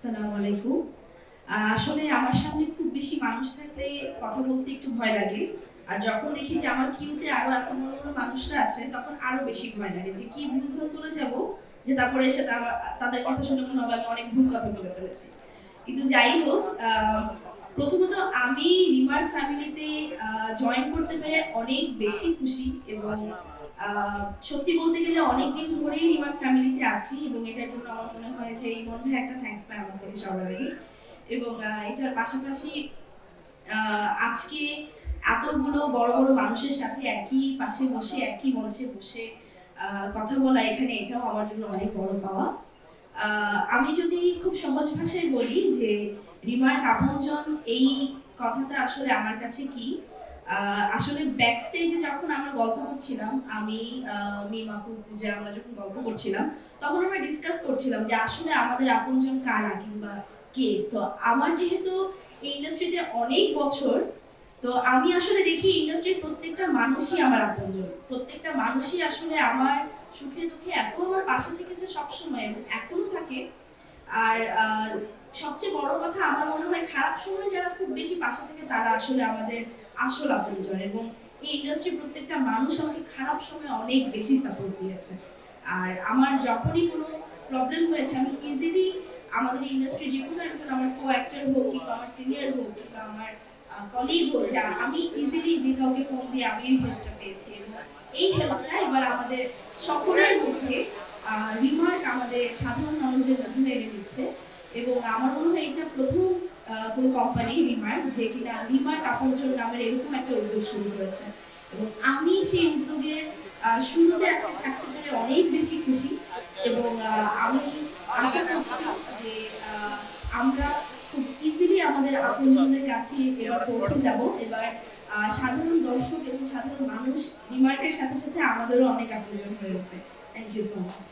আসসালামু আলাইকুম। আসলে আমার সামনে খুব বেশি মানুষ থাকলে কথা বলতে একটু ভয় লাগে। আর যখন দেখি যে আমার কিউতে আরো এত বড়, বড় মানুষরা আছে তখন আরো বেশি ভয় লাগে যে কি ভুল বলে যাব যে তারপরে এসে তাদের কথা শুনে মনে হবে আমি অনেক ভুল কথা বলে ফেলেছি। কিন্তু যাই হোক প্রথমত আমি রিমার্ক ফ্যামিলিতে জয়েন করতে পেরে অনেক বেশি খুশি এবং সত্যি বলতে গেলে অনেকদিন ধরেই রিমার্ক ফ্যামিলিতে আছি এবং এটার জন্য আমার মনে হয় যে এই বন্ধু একটা থ্যাঙ্কস পায় আমার থেকে সবার আগে। এবং এটার পাশাপাশি আজকে এতগুলো বড় বড় মানুষের সাথে একই পাশে বসে একই মঞ্চে বসে কথা বলা এখানে এটাও আমার জন্য অনেক বড় পাওয়া। আমি যদি খুব সহজ ভাষায় বলি যে রিমার্ক আপনজন এই কথাটা আসলে আমার কাছে কি আসলে ব্যাক স্টেজে যখন আমরা গল্প করছিলাম আমি মিমাপুর পূজা আমরা যখন গল্প করছিলাম তখন আমরা ডিসকাস করছিলাম যে আসলে আমাদের আপনজন কারা কিংবা কে। তো আমার যেহেতু এই ইন্ডাস্ট্রিতে অনেক বছর, তো আমি আসলে দেখি ইন্ডাস্ট্রির প্রত্যেকটা মানুষই আমার আপনজন, প্রত্যেকটা মানুষই আসলে আমার সুখে দুঃখে এত আমার পাশে থেকেছে সবসময় এবং এখনো থাকে। আর সবচেয়ে বড় কথা আমার মনে হয় খারাপ সময় যারা খুব বেশি পাশে থাকে তারা আসলে আমাদের আসল আপনজন এবং এই ইন্ডাস্ট্রির প্রত্যেকটা মানুষ আমাকে খারাপ সময় অনেক বেশি সাপোর্ট দিয়েছে। আর আমার যখনই কোনো প্রবলেম হয়েছে আমি ইজিলি আমাদের ইন্ডাস্ট্রির যে কোনো একজন আমার কো অ্যাক্টর হোক কিংবা আমার সিনিয়র হোক কিংবা আমার কলিগ হোক যা আমি ইজিলি যে কাউকে ফোন দিয়ে আমি হেল্পটা পেয়েছি এবং এই হেল্পটা এবার আমাদের সকলের মধ্যে রিমার্ক আমাদের সাধারণ মানুষদের মাধ্যমে এনে দিচ্ছে। এবং আমার মনে হয় এটা প্রথম কোনো কোম্পানি রিমার্ক যে কিনা রিমার্ক আপনজন নামের এরকম একটা উদ্যোগ শুরু করেছে এবং আমি সেই উদ্যোগের শুরুতে আজকে থাকতে পেরে অনেক বেশি খুশি এবং আমি আশা করছি যে আমরা খুব ইজিলি আমাদের আপনজনদের কাছে এবার পৌঁছে যাব। এবার সাধারণ দর্শক এবং সাধারণ মানুষ রিমার্কের সাথে সাথে আমাদেরও অনেক আপনজন হয়ে উঠবে। Thank you so much.